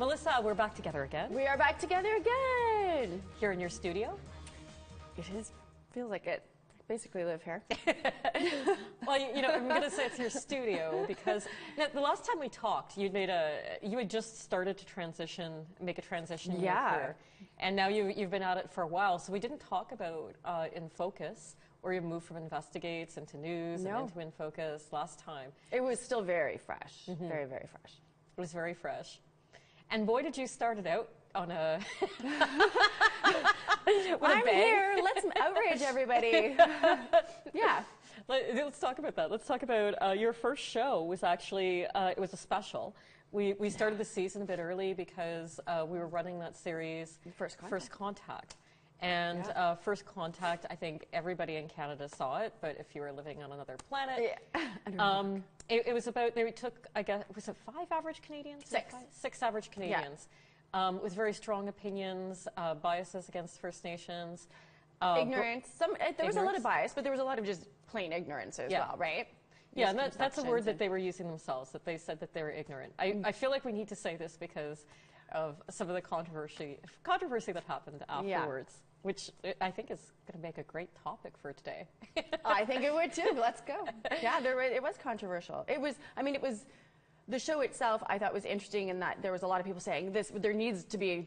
Melissa, we're back together again. We are back together again. Here in your studio. It is, feels like it. I basically live here. Well, you know, I'm going to say it's your studio because the last time we talked, you had just started to make a transition in your career. And now you've been at it for a while. So we didn't talk about InFocus, or you moved from Investigates into News and into InFocus last time. It was still very fresh, very, very fresh. It was very fresh. And boy, did you start it out on a I'm here, let's outrage everybody. Yeah. Let's talk about that. Let's talk about your first show was actually, it was a special. We started the season a bit early because we were running that series, First Contact. And First Contact, I think everybody in Canada saw it, but if you were living on another planet, it was about, they took, I guess, was it 5 average Canadians? 6 average Canadians with very strong opinions, biases against First Nations. Ignorance. There was a lot of bias, but there was a lot of just plain ignorance as well, right? Yeah, and that's a word that they were using themselves, that they said that they were ignorant. I feel like we need to say this because of some of the controversy that happened afterwards, which I think is going to make a great topic for today. I think it would too. Let's go. Yeah, it was controversial. It was, I mean, it was, the show itself I thought was interesting in that there was a lot of people saying there needs to be,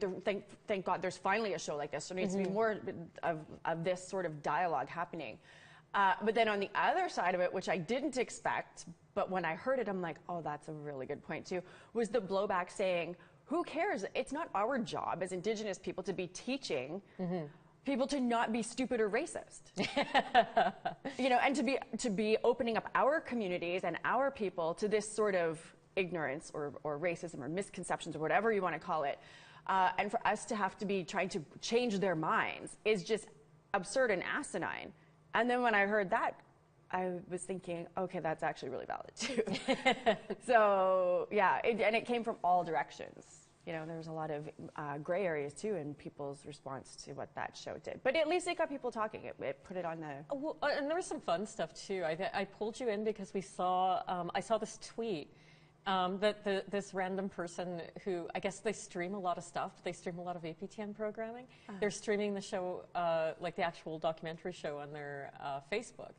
thank God there's finally a show like this. There needs to be more of this sort of dialogue happening. But then on the other side of it, which I didn't expect, but when I heard it, I'm like, oh, that's a really good point too, was the blowback saying, who cares? It's not our job as Indigenous people to be teaching people to not be stupid or racist. You know, and to be opening up our communities and our people to this sort of ignorance or racism or misconceptions or whatever you want to call it. And for us to have to be trying to change their minds is just absurd and asinine. And then when I heard that, I was thinking, okay, that's actually really valid too. So yeah, and it came from all directions. You know, there was a lot of gray areas too in people's response to what that show did. But at least it got people talking. It put it on the. Well, and there was some fun stuff too. I pulled you in because we saw. I saw this tweet that this random person who, I guess they stream a lot of stuff. They stream a lot of APTN programming. They're streaming the show, like the actual documentary show, on their Facebook.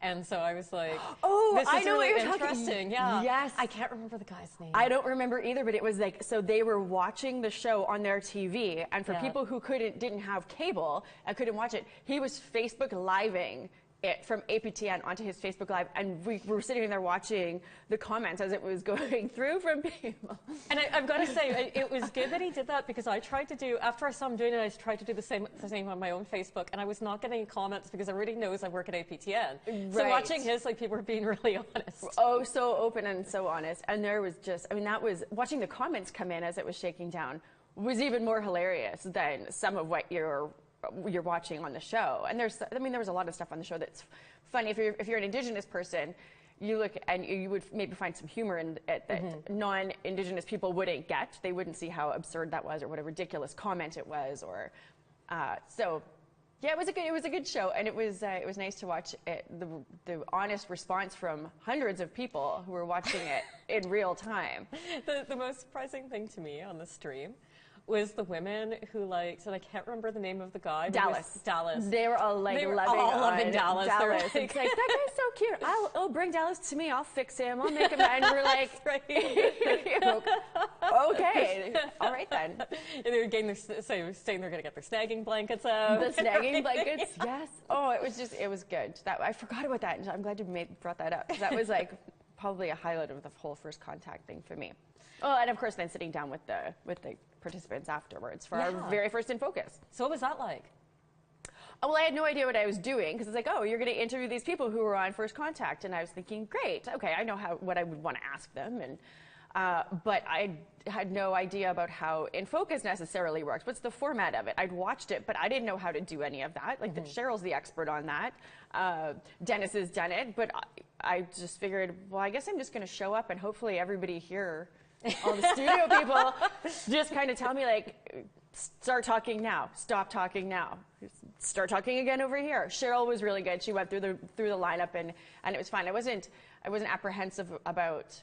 And so I was like, oh, this is I know really what you're interesting. Talking. Yeah. Yes. I can't remember the guy's name. I don't remember either, but it was like, so they were watching the show on their TV, and for people who didn't have cable and couldn't watch it, he was Facebook Living it from APTN onto his Facebook Live, and we were sitting there watching the comments as it was going through from people. And I've got to say, it was good that he did that, because I tried to do, after I saw him doing it, I tried to do the same on my own Facebook, and I was not getting comments because everybody knows I work at APTN. Right. So watching his, like, people were being really honest. Oh, so open and so honest. And there was just, I mean, that was, watching the comments come in as it was shaking down was even more hilarious than some of what you're watching on the show. And there was a lot of stuff on the show that's funny. If you're an Indigenous person, you look and you would maybe find some humor in it that non-Indigenous people wouldn't get. They wouldn't see how absurd that was or what a ridiculous comment it was. Or so yeah, it was a good show, and it was nice to watch it, the honest response from hundreds of people who were watching it in real time. The most surprising thing to me on the stream was the women who liked, and I can't remember the name of the guy. Dallas. They were all like loving Dallas. Dallas. It's like, that guy's so cute. I'll bring Dallas to me. I'll fix him. I'll make him. And we're like, okay, all right then. And they were getting saying they're going to get their snagging blankets out. The snagging blankets, yes. Oh, it was good. I forgot about that. I'm glad you brought that up. That was like probably a highlight of the whole First Contact thing for me. Oh, and of course, then sitting down with the participants afterwards for our very first InFocus. So what was that like? Oh, well, I had no idea what I was doing, because it's like, oh, you're going to interview these people who were on First Contact, and I was thinking, great, okay, I know what I would want to ask them, and but I had no idea about how InFocus necessarily works. What's the format of it? I'd watched it, but I didn't know how to do any of that. Like, Cheryl's the expert on that. Dennis has done it, but I just figured, well, I guess I'm just going to show up, and hopefully everybody here, all the studio people, just kind of tell me, like, start talking now, stop talking now, start talking again over here. Cheryl was really good. She went through the lineup, and it was fun. I wasn't apprehensive about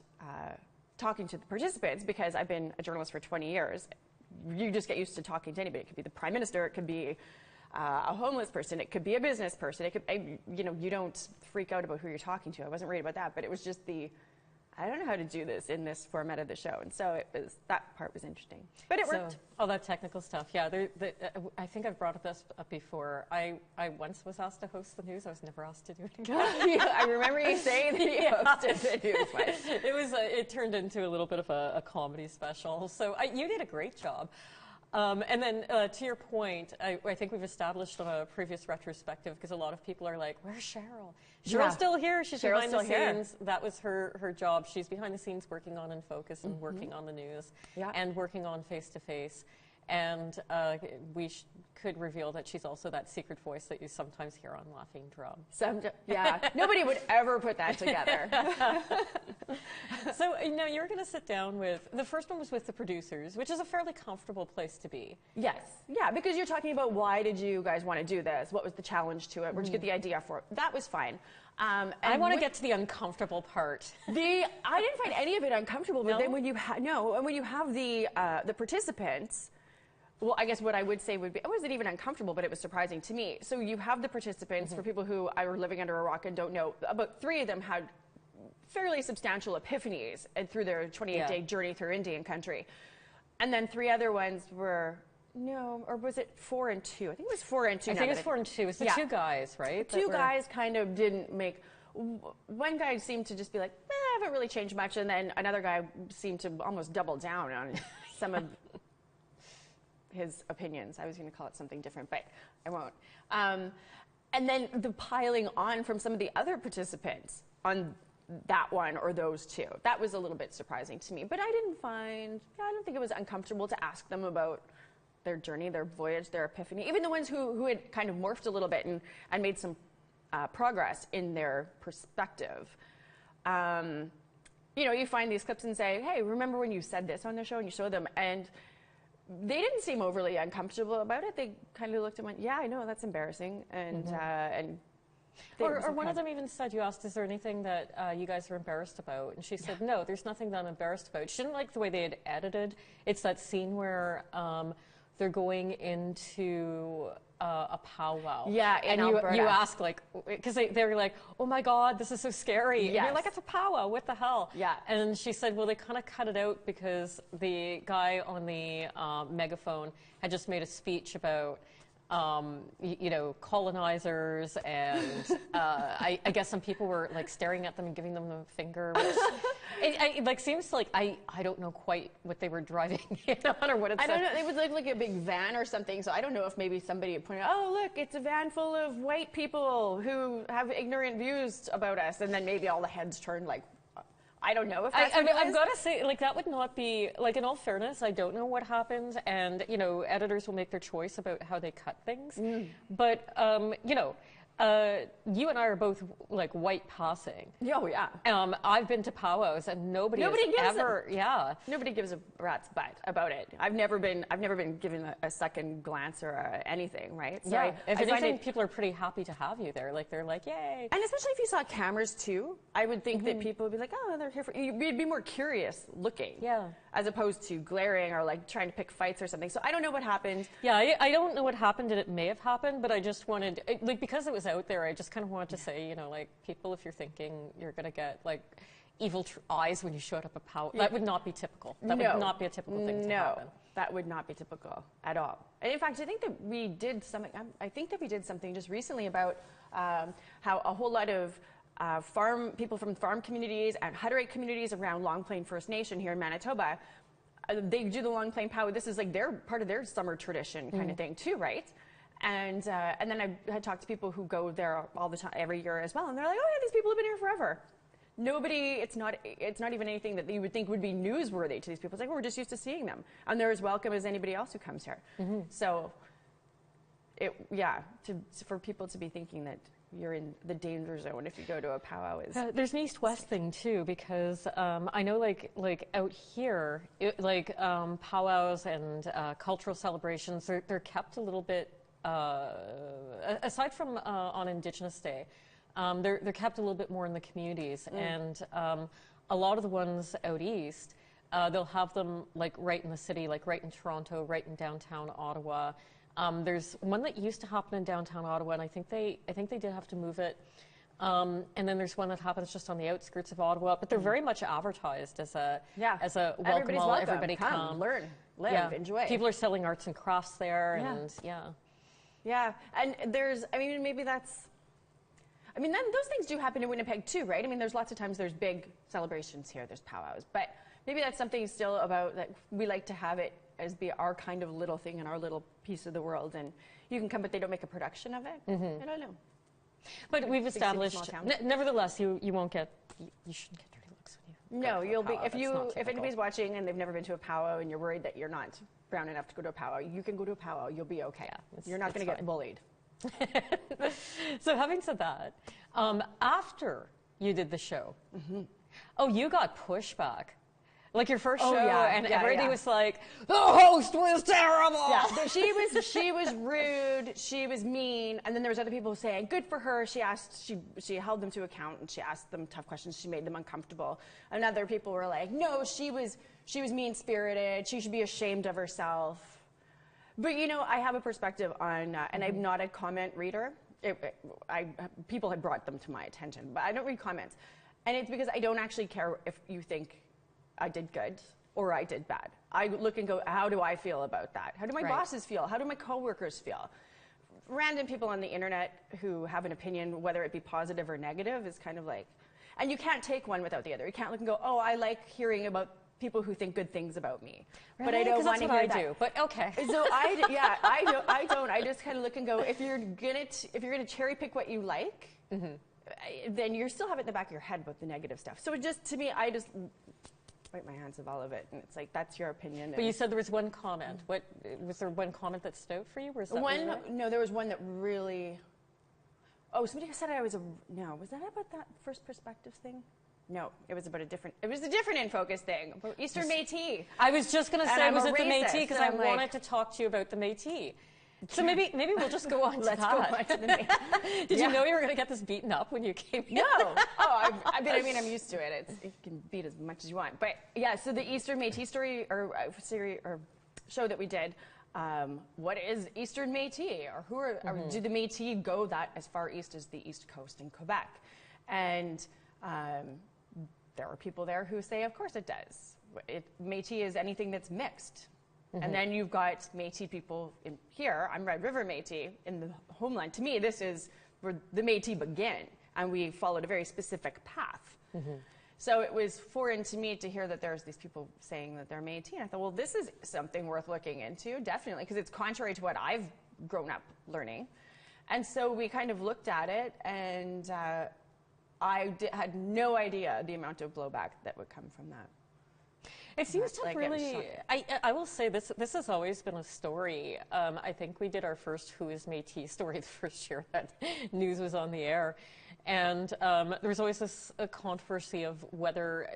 talking to the participants, because I've been a journalist for 20 years, you just get used to talking to anybody. It could be the Prime Minister, it could be a homeless person, it could be a business person, it could, you know, you don't freak out about who you're talking to. I wasn't worried about that, but it was just I don't know how to do this in this format of the show, and so that part was interesting. But it worked. All that technical stuff, yeah. I think I've brought this up before. I once was asked to host the news. I was never asked to do it again. I remember you saying that you hosted the news. It turned into a little bit of a comedy special. So you did a great job. And then to your point, I think we've established on a previous retrospective, because a lot of people are like, where's Cheryl? Cheryl's still here. She's behind the scenes. That was her job. She's behind the scenes working on InFocus and working on the news and working on face-to-face. And we could reveal that she's also that secret voice that you sometimes hear on Laughing Drum. Nobody would ever put that together. So now you're going to sit down with, the first one was with the producers, which is a fairly comfortable place to be. Yes. Yeah, because you're talking about why did you guys want to do this? What was the challenge to it? Where'd you get the idea for it? That was fine. And I want to get to the uncomfortable part. I didn't find any of it uncomfortable, but then when you when you have the participants. Well, I guess what I would say would be, it wasn't even uncomfortable, but it was surprising to me. So you have the participants, for people who are living under a rock and don't know, about 3 of them had fairly substantial epiphanies through their 28-day journey through Indian country. And then 3 other ones were, or was it 4 and 2? I think it was 4 and 2. I think it was 4 and 2. It's the 2 guys, right? The 2 guys kind of didn't make, one guy seemed to just be like, I haven't really changed much. And then another guy seemed to almost double down on some of his opinions. I was going to call it something different, but I won't. And then the piling on from some of the other participants on that one or those 2. That was a little bit surprising to me. But I don't think it was uncomfortable to ask them about their journey, their voyage, their epiphany. Even the ones who had kind of morphed a little bit and made some progress in their perspective. You find these clips and say, hey, remember when you said this on the show, and you show them, and they didn't seem overly uncomfortable about it. They kind of looked and went, yeah, I know, that's embarrassing. And or one of them even said, you asked, is there anything that you guys are embarrassed about? And she said, no, there's nothing that I'm embarrassed about. She didn't like the way they had edited. It's that scene where they're going into a powwow. Yeah, and you ask, like, because they're like, oh my God, this is so scary. Yes. And you're like, it's a powwow, what the hell? Yeah. And she said, well, they kind of cut it out because the guy on the megaphone had just made a speech about colonizers, and I guess some people were like staring at them and giving them the finger, which it seems like I don't know quite what they were driving on or what it said. I don't know. It would look like a big van or something. So I don't know if maybe somebody pointed out, oh look, it's a van full of white people who have ignorant views about us, and then maybe all the heads turned like. I don't know if that's I've got to say, like, that would not be, like, in all fairness, I don't know what happens, and, editors will make their choice about how they cut things. But, you and I are both, like, white passing. Oh, yeah. I've been to powwows, and nobody gives a rat's butt about it. I've never been given a second glance or anything, right? So yeah. If anything, people are pretty happy to have you there. Like, they're like, yay. And especially if you saw cameras, too, I would think that people would be like, oh, they're here for you. You'd be more curious looking. Yeah. As opposed to glaring or, like, trying to pick fights or something. So I don't know what happened. Yeah, I don't know what happened, and it may have happened, but I just wanted, because it was out there, I just kind of wanted to say, like, people, if you're thinking you're going to get, like, evil eyes when you showed up at powwow, that would not be typical. That would not be a typical thing to happen. That would not be typical at all. And in fact, I think that we did something just recently about how a whole lot of people from farm communities and Hutterite communities around Long Plain First Nation here in Manitoba, they do the Long Plain powwow. This is like part of their summer tradition kind of thing too, right? And then I had talked to people who go there all the time, every year as well, and they're like, oh yeah, these people have been here forever. It's not even anything that you would think would be newsworthy to these people. It's like, we're just used to seeing them, and they're as welcome as anybody else who comes here. So, for people to be thinking that you're in the danger zone if you go to a powwow is. There's an east-west thing too, because I know, like out here, powwows and cultural celebrations, they're kept a little bit. Aside from on Indigenous Day, they're kept a little bit more in the communities, and a lot of the ones out east, they'll have them like right in the city, like right in Toronto, right in downtown Ottawa. There's one that used to happen in downtown Ottawa, and I think they did have to move it. And then there's one that happens just on the outskirts of Ottawa, but they're very much advertised as a welcome Everybody's all, welcome. everybody come, learn, live, enjoy. People are selling arts and crafts there, and Yeah, and there's, I mean, maybe that's, I mean, then those things do happen in Winnipeg too, right? I mean, there's lots of times there's big celebrations here, there's powwows, but maybe that's something still about that we like to have it as be our kind of little thing in our little piece of the world, and you can come, but they don't make a production of it. I don't know. But we've established, nevertheless, you won't get, you shouldn't get dirty looks when you No, you'll be, powwow. if anybody's watching and they've never been to a powwow and you're worried that you're not brown enough to go to a powwow, you can go to a powwow, you'll be okay. Yeah, you're not going to get bullied. So having said that, after you did the show, you got pushback. Like your first show, and everybody was like, the host was terrible. Yeah, she was rude, she was mean, and then there was other people saying, good for her. She held them to account, and she asked them tough questions. She made them uncomfortable. And other people were like, no, she was mean-spirited. She should be ashamed of herself. But you know, I have a perspective on, and I'm not a comment reader. People had brought them to my attention, but I don't read comments, and it's because I don't actually care if you think I did good or I did bad. I look and go, how do I feel about that? How do my bosses feel? How do my coworkers feel? Random people on the internet who have an opinion, whether it be positive or negative, is kind of like, and you can't take one without the other. You can't look and go, oh, I like hearing about people who think good things about me, but I don't want to hear that. Do, but okay. So I don't. I just kind of look and go, if you're gonna cherry pick what you like, then you still have it in the back of your head about the negative stuff. So it just, to me, I just wipe my hands of all of it, and it's like, that's your opinion. But you said there was one comment. What was there? One comment that stood out for you? Was that one? No, there was one that really. Oh, somebody said I was a. No, was that about that first perspective thing? No, it was about a different. It was a different InFocus thing about Eastern Métis. I was just going to say, was it the Métis? Because I wanted like, to talk to you about the Métis. So maybe we'll just go on to Let's go on to the Métis. Did you know you were going to get this beaten up when you came here? No. Oh, I mean, I'm used to it. You can beat as much as you want. But yeah, so the Eastern Métis story or series or show that we did. What is Eastern Métis, or who are do the Métis go that as far east as the East Coast in Quebec? And there were people there who say, of course it does. Métis is anything that's mixed. And then you've got Métis people in here. I'm Red River Métis in the homeland. To me, this is where the Métis begin, and we followed a very specific path. So it was foreign to me to hear that there's these people saying that they're Métis. And I thought, well, this is something worth looking into, definitely, because it's contrary to what I've grown up learning. And so we kind of looked at it, and had no idea the amount of blowback that would come from that. It seems to really, I will say this has always been a story. I think we did our first Who is Métis story the first year that news was on the air. And there was always this controversy of whether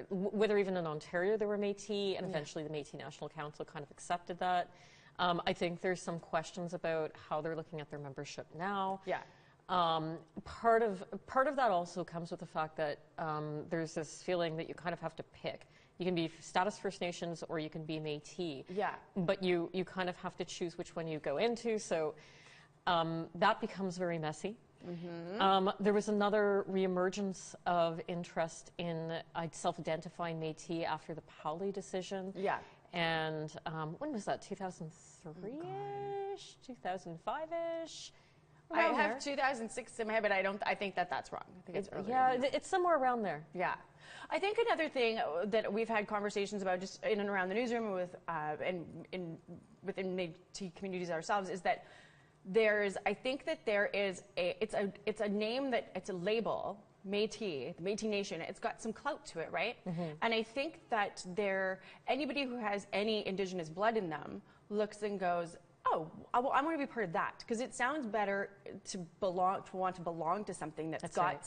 even in Ontario there were Métis, and eventually the Métis National Council kind of accepted that. I think there's some questions about how they're looking at their membership now. Yeah. Part of that also comes with the fact that there's this feeling that you kind of have to pick. You can be status First Nations or you can be Métis. Yeah. But you kind of have to choose which one you go into. So that becomes very messy. There was another reemergence of interest in self-identifying Métis after the Powley decision. Yeah. And when was that? 2003-ish? 2005-ish? I have 2006 in my head, but I think that's wrong. I think it's earlier. Yeah, it's somewhere around there. Yeah. I think another thing that we've had conversations about just in and around the newsroom with within Métis communities ourselves is that I think that there is it's a name that it's a label, Métis, the Métis Nation. It's got some clout to it, right? And I think that anybody who has any Indigenous blood in them looks and goes, oh, I want to be part of that, because it sounds better to want to belong to something that's got right.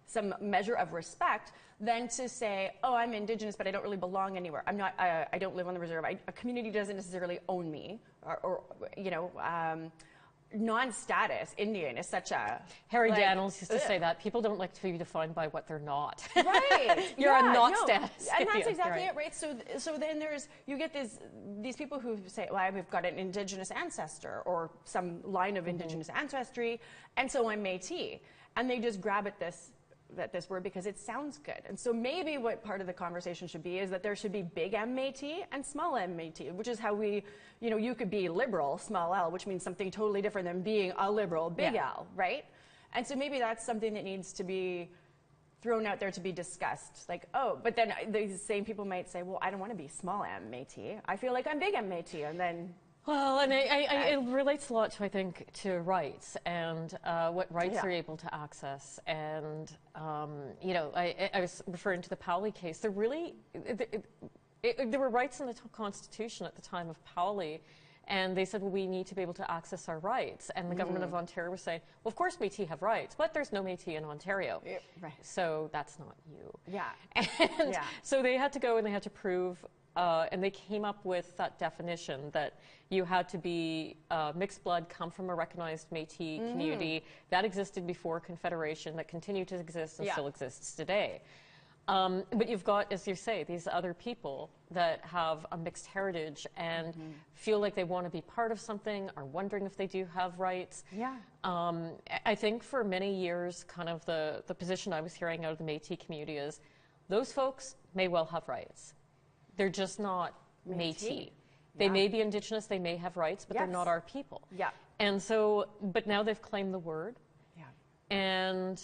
some measure of respect than to say, oh, I'm Indigenous, but I don't really belong anywhere. I'm not. I don't live on the reserve. A community doesn't necessarily own me, or non-status Indian is such a... Harry Daniels used to say that. People don't like to be defined by what they're not. Right. You're a not status. And that's Indian, exactly it, right? So then you get these people who say, well, I've got an Indigenous ancestor or some line of Indigenous ancestry, and so I'm Métis. And they just grab at this word because it sounds good. And so maybe what part of the conversation should be is that there should be big M Métis and small M Métis, which is how we, you could be liberal, small L, which means something totally different than being a liberal, big L, right? And so maybe that's something that needs to be thrown out there to be discussed. Like, oh, but then these same people might say, well, I don't want to be small M Métis. I feel like I'm big M Métis. And then... Well, and it relates a lot to, I think, to rights and what rights are able to access. And, I was referring to the Powley case. There were rights in the Constitution at the time of Powley, and they said, well, we need to be able to access our rights. And the government of Ontario was saying, well, of course Métis have rights, but there's no Métis in Ontario. Yeah, right. So that's not you. Yeah. And so they had to go and they had to prove, and they came up with that definition that you had to be mixed blood, come from a recognized Métis community that existed before Confederation, that continued to exist and still exists today. But you've got, as you say, these other people that have a mixed heritage and feel like they want to be part of something, are wondering if they do have rights. Yeah. I think for many years, kind of the position I was hearing out of the Métis community is those folks may well have rights. They're just not Métis. They may be Indigenous, they may have rights, but they're not our people. Yeah. And so, but now they've claimed the word. Yeah. And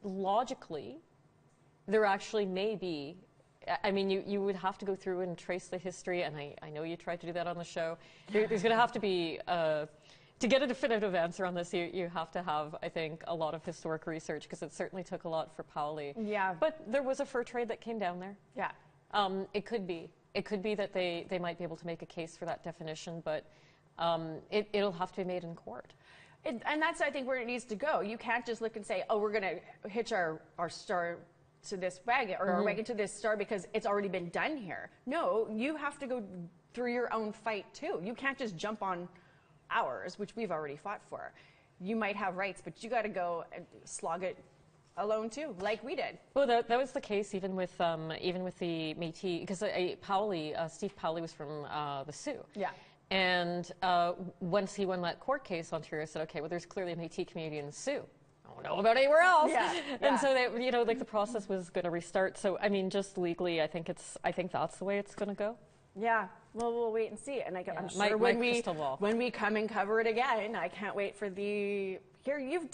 logically, there actually may be, I mean, you would have to go through and trace the history, and I know you tried to do that on the show. There's going to have to be, to get a definitive answer on this, you have to have, I think, a lot of historic research, because it certainly took a lot for Powley. Yeah. But there was a fur trade that came down there. Yeah. It could be. It could be that they might be able to make a case for that definition, but it'll have to be made in court. And that's, I think, where it needs to go. You can't just look and say, oh, we're going to hitch our star to this wagon, or our wagon to this star because it's already been done here. No, you have to go through your own fight, too. You can't just jump on ours, which we've already fought for. You might have rights, but you got to go and slog it alone too, like we did. Well, that was the case even with the Métis, because Steve Powley was from the Sioux. Yeah. And once he won that court case, Ontario said, okay, well, there's clearly a Métis community in the Sioux. I don't know about anywhere else. Yeah. And so they, the process was going to restart. So I mean, just legally, I think that's the way it's going to go. Yeah. Well, we'll wait and see. And I'm sure when we come and cover it again, I can't wait for the. Here, you've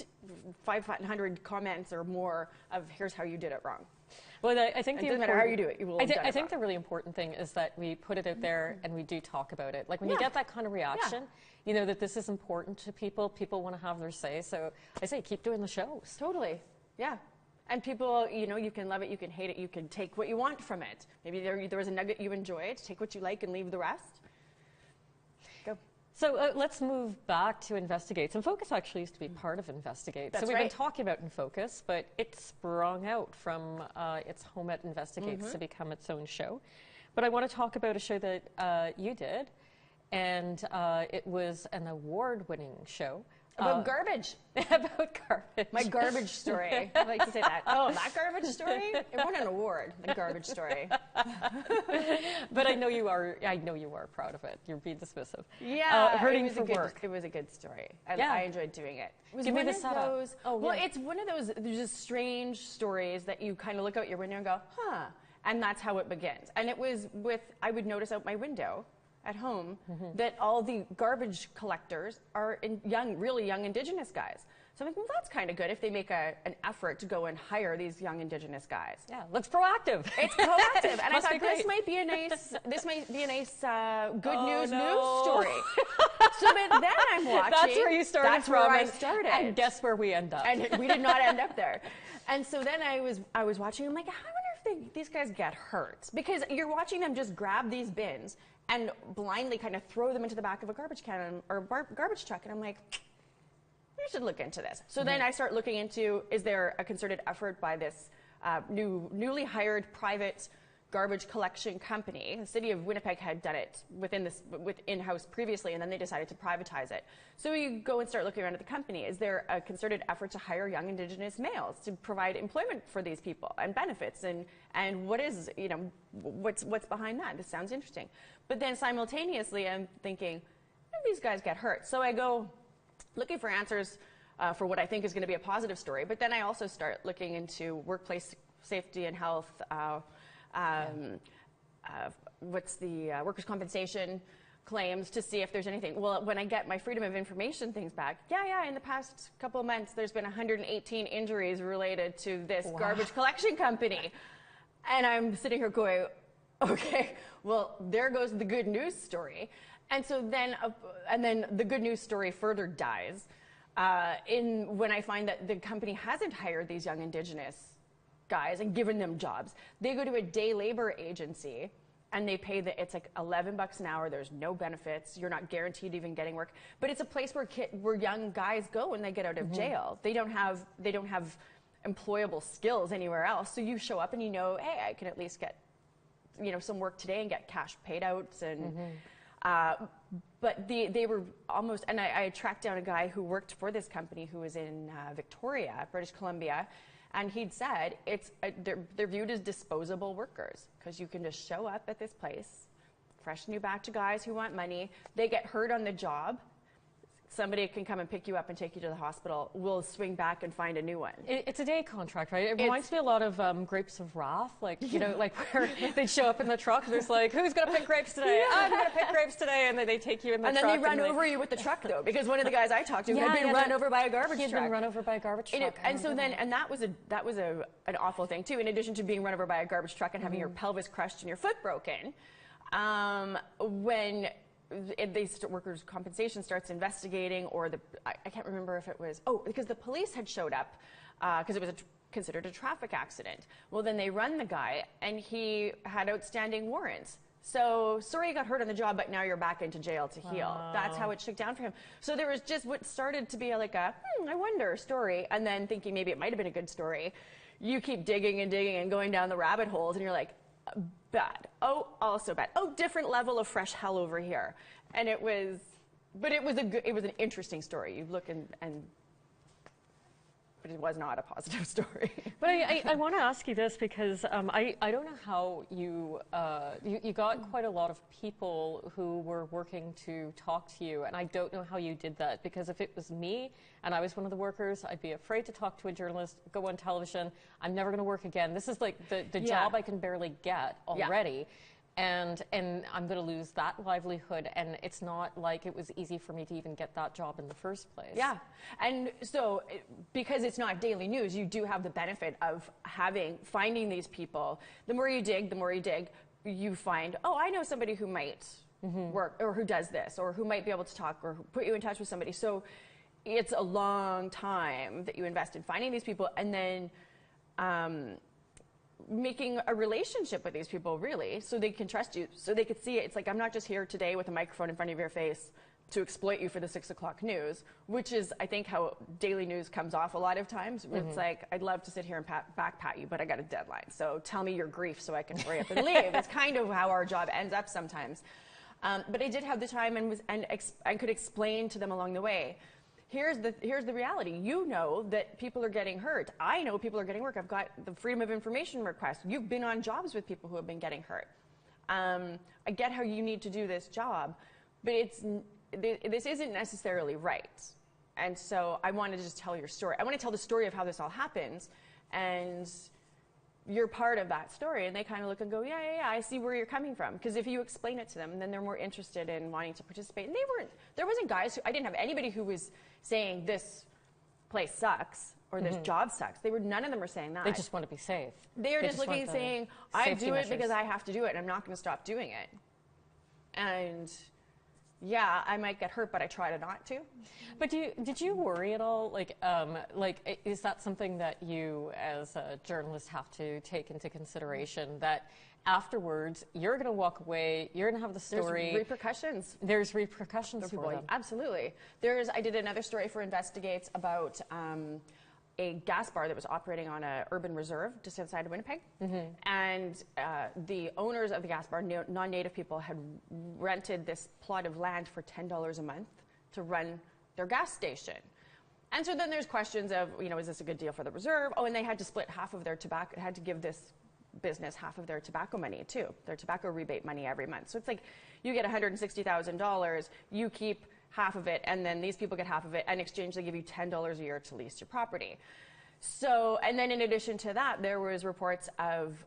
500 comments or more of here's how you did it wrong. Well, I think it doesn't matter how you do it. You will. I think the really important thing is that we put it out there and we do talk about it. Like when you get that kind of reaction, you know that this is important to people. People want to have their say. So I say keep doing the shows. Totally. Yeah. And people, you can love it, you can hate it, you can take what you want from it. Maybe there was a nugget you enjoyed. Take what you like and leave the rest. Go. So let's move back to Investigates. InFocus actually used to be part of Investigates. That's so we've been talking about InFocus, but it sprung out from its home at Investigates to become its own show. But I want to talk about a show that you did, and it was an award-winning show. About garbage. About garbage. My garbage story. I like to say that. Oh, that garbage story? It won an award, the garbage story. But I know you are proud of it. You're being dismissive. Yeah. Hurting for work. It was a good story. I enjoyed doing it. It was Give one me the of setup. those. Oh, well, it's one of those just strange stories that you kind of look out your window and go, huh. And that's how it begins. And it was I would notice out my window at home that all the garbage collectors are really young Indigenous guys. So I'm like, well, that's kind of good if they make an effort to go and hire these young Indigenous guys. Yeah, looks proactive. It's proactive, and I thought this might be a nice good news story. So but then I'm watching. That's where you started. That's where I started. And guess where we end up? And we did not end up there. And so then I was watching. I'm like, I wonder if these guys get hurt, because you're watching them just grab these bins and blindly kind of throw them into the back of a garbage can or garbage truck. And I'm like, we should look into this. So then I start looking into, is there a concerted effort by this newly hired private garbage collection company. The city of Winnipeg had done it with in-house previously, and then they decided to privatize it. So you go and start looking around at the company. Is there a concerted effort to hire young Indigenous males to provide employment for these people and benefits? And what is, what's behind that? This sounds interesting. But then simultaneously, I'm thinking, these guys get hurt. So I go looking for answers for what I think is going to be a positive story. But then I also start looking into workplace safety and health, what's the workers' compensation claims to see if there's anything. Well, when I get my freedom of information things back, in the past couple of months, there's been 118 injuries related to this garbage collection company. And I'm sitting here going, okay, well, there goes the good news story. And so then, the good news story further dies when I find that the company hasn't hired these young Indigenous guys and given them jobs. They go to a day labor agency and they pay it's like $11 an hour. There's no benefits. You're not guaranteed even getting work. But it's a place where young guys go when they get out of jail. They don't have employable skills anywhere else. So you show up and hey, I can at least get some work today and get cash paid outs and. But they were almost, and I tracked down a guy who worked for this company who was in Victoria, British Columbia, and he'd said they're viewed as disposable workers because you can just show up at this place, fresh new batch of guys who want money. They get hurt on the job. Somebody can come and pick you up and take you to the hospital. We'll swing back and find a new one. It's a day contract, right? It reminds me a lot of Grapes of Wrath, like where they show up in the truck. There's like, who's going to pick grapes today? Yeah. I'm going to pick grapes today, and then they take you in the truck. And then they run over you with the truck, though, because one of the guys I talked to had been run over by a garbage truck. He had been run over by a garbage truck. And that was an awful thing too. In addition to being run over by a garbage truck and having your pelvis crushed and your foot broken, when workers' compensation starts investigating, or I can't remember if it was, because the police had showed up because it was considered a traffic accident. Well, then they run the guy, and he had outstanding warrants. So, sorry you got hurt on the job, but now you're back into jail to heal. That's how it shook down for him. So there was just what started to be like I wonder story, and then thinking maybe it might have been a good story. You keep digging and digging and going down the rabbit holes, and you're like, bad. Oh, also bad. Oh, different level of fresh hell over here. And it was an interesting story. You look but it was not a positive story. But I want to ask you this because I don't know how you got quite a lot of people who were working to talk to you, and I don't know how you did that, because if it was me and I was one of the workers, I'd be afraid to talk to a journalist, go on television. I'm never going to work again. This is like the job I can barely get already. Yeah. And I'm going to lose that livelihood, and it's not like it was easy for me to even get that job in the first place. Yeah, and so because it's not daily news, you do have the benefit of finding these people. The more you dig, you find, I know somebody who might work, or who does this, or who might be able to talk, or put you in touch with somebody. So it's a long time that you invest in finding these people, and then making a relationship with these people, really, so they can trust you, so they could see it. It's like, I'm not just here today with a microphone in front of your face to exploit you for the 6 o'clock news, which is, I think, how daily news comes off a lot of times. It's like, I'd love to sit here and back pat you, but I got a deadline, so tell me your grief so I can hurry up and leave. It's kind of how our job ends up sometimes. But I did have the time and could explain to them along the way. Here's the reality. You know that people are getting hurt. I know people are getting work. I've got the freedom of information request. You've been on jobs with people who have been getting hurt. I get how you need to do this job, but this isn't necessarily right. And so I wanted to just tell your story. I want to tell the story of how this all happens, and you're part of that story. And they kind of look and go, yeah, I see where you're coming from. Because if you explain it to them, then they're more interested in wanting to participate. And there wasn't guys I didn't have anybody who was saying this place sucks or this job sucks. None of them were saying that. They just want to be safe. They were just looking and saying, I do it because I have to do it, and I'm not going to stop doing it. And yeah, I might get hurt, but I try to not to. But did you worry at all? Like, is that something that you, as a journalist, have to take into consideration, that afterwards you're going to walk away, you're going to have the story. There's repercussions. There's repercussions for them. Absolutely. I did another story for Investigates about a gas bar that was operating on an urban reserve just outside of Winnipeg. And the owners of the gas bar, non-native people, had rented this plot of land for $10 a month to run their gas station. And so then there's questions of, is this a good deal for the reserve? Oh, and they had to split half of their tobacco, had to give this business half of their tobacco money too, their tobacco rebate money every month. So it's like you get $160,000, you keep half of it, and then these people get half of it. In exchange, they give you $10 a year to lease your property. So, and then in addition to that, there was reports of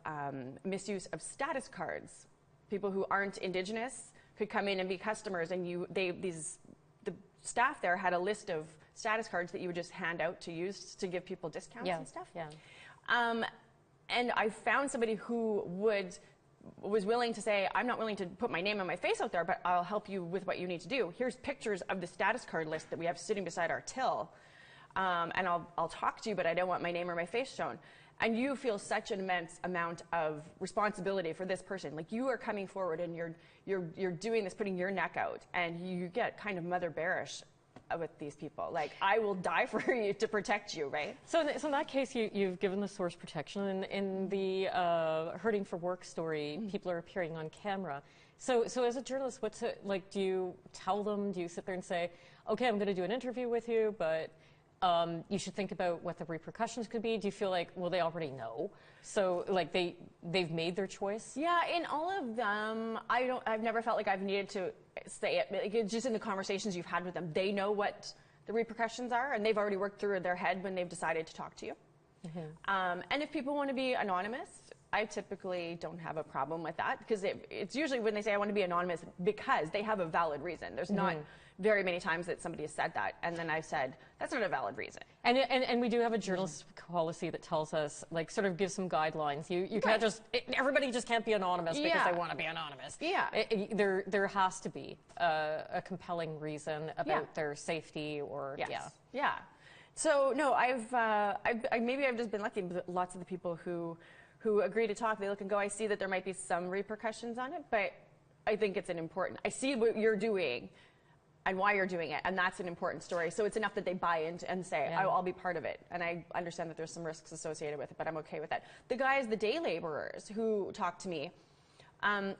misuse of status cards. People who aren't Indigenous could come in and be customers, and the staff there had a list of status cards that you would just hand out to use to give people discounts and stuff. And I found somebody who was willing to say, I'm not willing to put my name and my face out there, but I'll help you with what you need to do. Here's pictures of the status card list that we have sitting beside our till, and I'll talk to you, but I don't want my name or my face shown. And you feel such an immense amount of responsibility for this person. Like, you are coming forward and you're doing this, putting your neck out, and you get kind of mother bearish with these people. Like, I will die for you to protect you, right? So in that case, you've given the source protection. In the Hurting for Work story, people are appearing on camera. So as a journalist, what's it like? Do you tell them? Do you sit there and say, okay, I'm going to do an interview with you, but you should think about what the repercussions could be? Do you feel like, well, they already know, so like they've made their choice? Yeah, in all of them, I've never felt like I've needed to say it. Like, just in the conversations you've had with them, they know what the repercussions are, and they've already worked through their head when they've decided to talk to you. And if people want to be anonymous, I typically don't have a problem with that, because it's usually when they say I want to be anonymous because they have a valid reason. There's not very many times that somebody has said that, and then I've said, that's not a valid reason. And we do have a journalist policy that tells us, like, sort of gives some guidelines. You can't just, everybody just can't be anonymous because they want to be anonymous. There has to be a compelling reason about their safety or, So, no, maybe I've just been lucky, but lots of the people who agree to talk, they look and go, I see that there might be some repercussions on it, but I think it's I see what you're doing and why you're doing it, and that's an important story. So it's enough that they buy in and say, I'll be part of it. And I understand that there's some risks associated with it, but I'm okay with that. The guys, the day laborers who talked to me,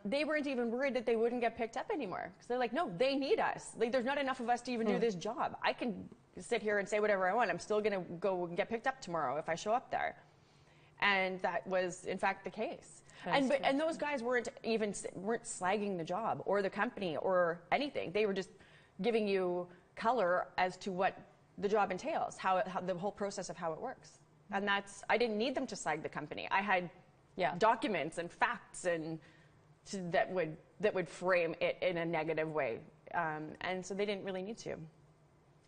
they weren't even worried that they wouldn't get picked up anymore. Because they're like, no, they need us. Like, there's not enough of us to even do this job. I can sit here and say whatever I want. I'm still going to go and get picked up tomorrow if I show up there. And that was, in fact, the case. And those guys weren't slagging the job or the company or anything. They were just giving you color as to what the job entails, how the whole process of how it works. And I didn't need them to slag the company. I had documents and facts that would frame it in a negative way. And so they didn't really need to.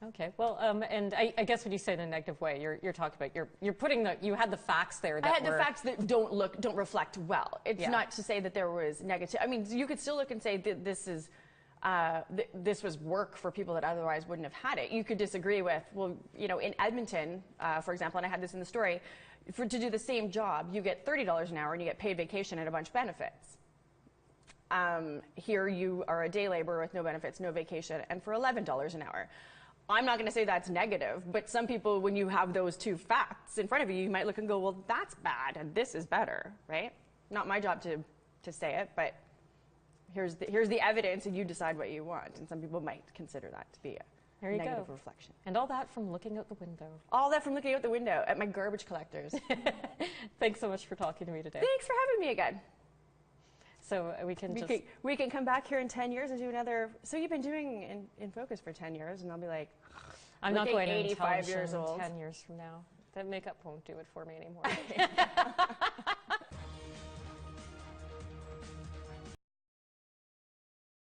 Okay, well, and I guess when you say in a negative way, you're talking about you're putting you had the facts there. I had the facts that don't reflect well. It's not to say that there was negative. I mean, you could still look and say that this was work for people that otherwise wouldn't have had it. You could disagree with, well, in Edmonton, for example, and I had this in the story, to do the same job, you get $30 an hour and you get paid vacation and a bunch of benefits. Here you are a day laborer with no benefits, no vacation, and for $11 an hour. I'm not going to say that's negative, but some people, when you have those two facts in front of you, you might look and go, well, that's bad, and this is better, right? Not my job to say it, but here's the evidence, and you decide what you want. And some people might consider that to be a negative reflection. And all that from looking out the window. All that from looking out the window at my garbage collectors. Thanks so much for talking to me today. Thanks for having me again. So we can come back here in 10 years and do another. So you've been doing InFocus for 10 years, and I'll be like, I'm not going to 85 years old. 10 years from now. That makeup won't do it for me anymore.